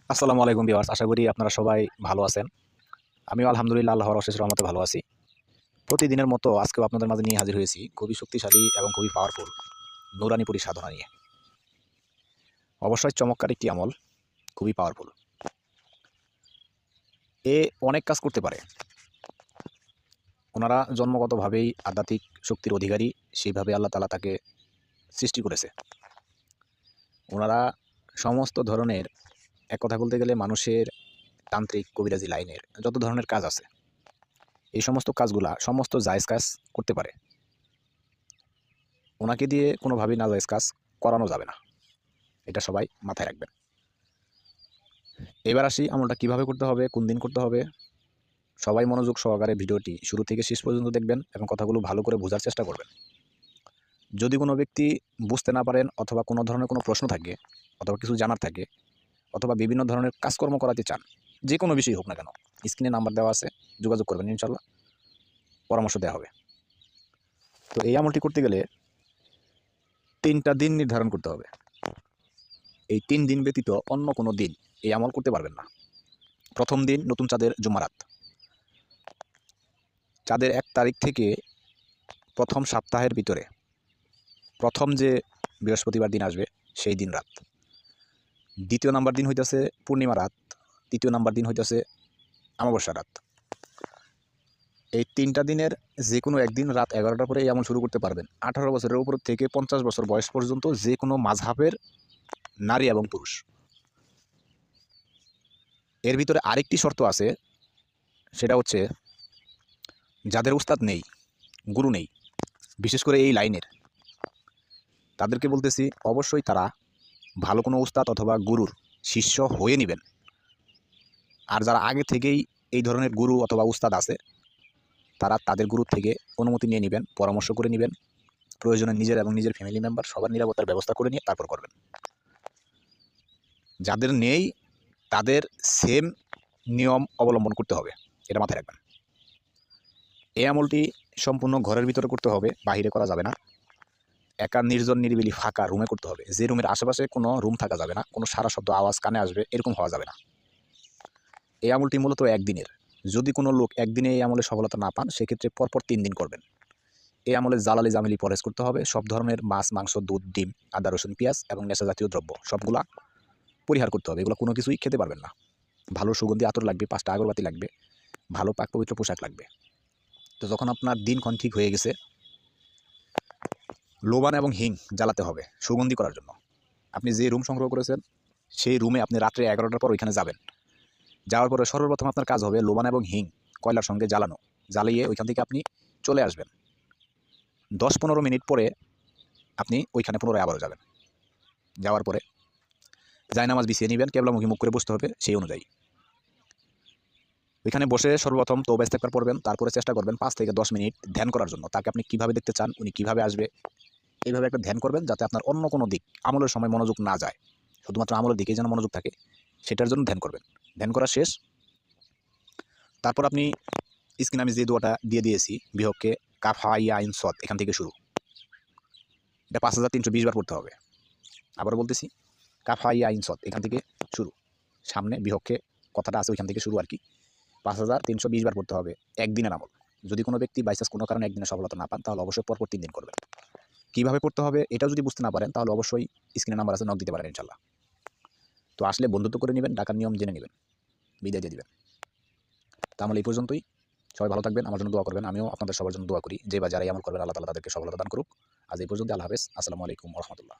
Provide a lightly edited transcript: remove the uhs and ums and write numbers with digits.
আসসালামু আলাইকুম ভিউয়ার্স, আশা করি আপনারা সবাই ভালো আছেন। আমিও আলহামদুলিল্লাহ আল্লাহর অশেষ রহমতে ভালো আছি। প্রতিদিনের মতো আজকেও আপনাদের মাঝে নিয়ে হাজির হয়েছি খুবই শক্তিশালী এবং খুবই পাওয়ারফুল নুরানি সাধনা নিয়ে। অবশ্যই চমৎকার একটি আমল, খুবই পাওয়ারফুল। এ অনেক কাজ করতে পারে। ওনারা জন্মগতভাবেই আধ্যাত্মিক শক্তির অধিকারী, সেইভাবে আল্লাহ তাআলা তাকে সৃষ্টি করেছে। ওনারা সমস্ত ধরনের, এক কথা বলতে গেলে মানুষের তান্ত্রিক কবিরাজি লাইনের যত ধরনের কাজ আছে, এই সমস্ত কাজগুলা সমস্ত জায়েজ কাজ করতে পারে। ওনাকে দিয়ে কোনোভাবেই নাজায়েজ কাজ করানো যাবে না, এটা সবাই মাথায় রাখবেন। এবার আসি আমলটা কিভাবে করতে হবে, কোন দিন করতে হবে। সবাই মনোযোগ সহকারে ভিডিওটি শুরু থেকে শেষ পর্যন্ত দেখবেন এবং কথাগুলো ভালো করে বোঝার চেষ্টা করবেন। যদি কোনো ব্যক্তি বুঝতে না পারেন অথবা কোনো ধরনের কোনো প্রশ্ন থাকে অথবা কিছু জানার থাকে অথবা বিভিন্ন ধরনের কাজকর্ম করাতে চান, যে কোনো বিষয় হোক না কেন, স্ক্রিনে নাম্বার দেওয়া আছে, যোগাযোগ করবেন, ইনশাল্লাহ পরামর্শ দেওয়া হবে। তো এই আমলটি করতে গেলে 3টা দিন নির্ধারণ করতে হবে। এই 3 দিন ব্যতীত অন্য কোনো দিন এই আমল করতে পারবেন না। প্রথম দিন নতুন চাঁদের জুমারাত, চাঁদের 1 তারিখ থেকে প্রথম সপ্তাহের ভিতরে প্রথম যে বৃহস্পতিবার দিন আসবে সেই দিন রাত। দ্বিতীয় নাম্বার দিন হইতেছে পূর্ণিমা রাত। তৃতীয় নাম্বার দিন হইতেছে অমাবস্যা রাত। এই 3টা দিনের যে কোনো একদিন রাত 11টার পরে এই আমল শুরু করতে পারবেন। 18 বছরের উপর থেকে 50 বছর বয়স পর্যন্ত যে কোনো মাযহাবের নারী এবং পুরুষ। এর ভিতরে আরেকটি শর্ত আছে, সেটা হচ্ছে যাদের উস্তাদ নেই, গুরু নেই, বিশেষ করে এই লাইনের, তাদেরকে বলতেছি অবশ্যই তারা ভালো কোনো উস্তাদ অথবা গুরুর শিষ্য হয়ে নেবেন। আর যারা আগে থেকেই এই ধরনের গুরু অথবা উস্তাদ আছে, তারা তাদের গুরু থেকে অনুমতি নিয়ে নেবেন, পরামর্শ করে নেবেন। প্রয়োজনে নিজের এবং নিজের ফ্যামিলি মেম্বার সবার নিরাপত্তার ব্যবস্থা করে নিয়ে তারপর করবেন। যাদের নেই তাদের সেম নিয়ম অবলম্বন করতে হবে, এটা মাথায় রাখবেন। এই আমলটি সম্পূর্ণ ঘরের ভিতরে করতে হবে, বাহিরে করা যাবে না। একা নির্জন নিরিবিলি ফাঁকা রুমে করতে হবে। যে রুমের আশেপাশে কোনো রুম থাকা যাবে না, কোনো সারা শব্দ আওয়াজ কানে আসবে এরকম হওয়া যাবে না। এই আমলটি মূলত একদিনের। যদি কোনো লোক একদিনে এই আমলে সফলতা না পান, সেক্ষেত্রে পরপর 3 দিন করবেন। এই আমলে জালালি জামিলি পরহেজ করতে হবে। সব ধরনের মাছ, মাংস, দুধ, ডিম, আদা, রসুন, পেঁয়াজ এবং নেশা জাতীয় দ্রব্য সবগুলা পরিহার করতে হবে। এগুলো কোনো কিছুই খেতে পারবেন না। ভালো সুগন্ধি আতর লাগবে, 5টা আগরবাতি লাগবে, ভালো পাক পবিত্র পোশাক লাগবে। তো যখন আপনার দিনক্ষণ ঠিক হয়ে গেছে, লোবান এবং হিং জ্বালাতে হবে সুগন্ধি করার জন্য। আপনি যে রুম সংগ্রহ করেছেন সেই রুমে আপনি রাত্রে 11টার পর ওইখানে যাবেন। যাওয়ার পরে সর্বপ্রথম আপনার কাজ হবে লোবান এবং হিং কয়লার সঙ্গে জ্বালানো। জ্বালিয়ে ওইখান থেকে আপনি চলে আসবেন। 10-15 মিনিট পরে আপনি ওইখানে পুনরায় আবারও যাবেন। যাওয়ার পরে জায়নামাজ বিছিয়ে নেবেন, কেবলামুখী মুখ করে বসতে হবে সেই অনুযায়ী। ওইখানে বসে সর্বপ্রথম তওবা ইস্তেগফার পড়বেন। তারপরে চেষ্টা করবেন 5 থেকে 10 মিনিট ধ্যান করার জন্য। তাকে আপনি কীভাবে দেখতে চান, উনি কীভাবে আসবে, এইভাবে একটা ধ্যান করবেন, যাতে আপনার অন্য কোনো দিক আমলের সময় মনোযোগ না যায়, শুধুমাত্র আমলের দিকেই যেন মনোযোগ থাকে, সেটার জন্য ধ্যান করবেন। ধ্যান করা শেষ, তারপর আপনি স্ক্রিনে আমি যে দোয়াটা দিয়ে দিয়েছি, বিহকে কাফ হা ইয়া আইন সদ, এখান থেকে শুরু। এটা 5320 বার পড়তে হবে। আবারও বলতেছি, কাফ হা ইয়া আইন সদ, এখান থেকে শুরু। সামনে বিহকে কথাটা আছে ওইখান থেকে শুরু আর কি। 5320 বার পড়তে হবে, একদিনের আমল। যদি কোনো ব্যক্তি বাইচান্স কোনো কারণে একদিনে সফলতা না পান, তাহলে অবশ্যই পরপর 3 দিন করবেন। কীভাবে পড়তে হবে এটাও যদি বুঝতে না পারেন, তাহলে অবশ্যই স্ক্রিনে নাম্বার আছে, নক দিতে পারেন ইনশাল্লাহ। তো আসলে বন্ধুত্ব করে নেবেন, ডাকার নিয়ম জেনে নেবেন, বিদায় দিয়ে দিবেন। তাহলে এই পর্যন্তই। সবাই ভালো থাকবেন, আমার জন্য দোয়া করবেন। আমিও আপনাদের সবার জন্য দোয়া করি, যে বা যারাই আমল করবেন আল্লাহ তাআলা তাদেরকে সফলতা দান করুক। আজ এই পর্যন্ত। আল্লাহ হাফেজ। আসসালামু আলাইকুম ওয়া রাহমাতুল্লাহ।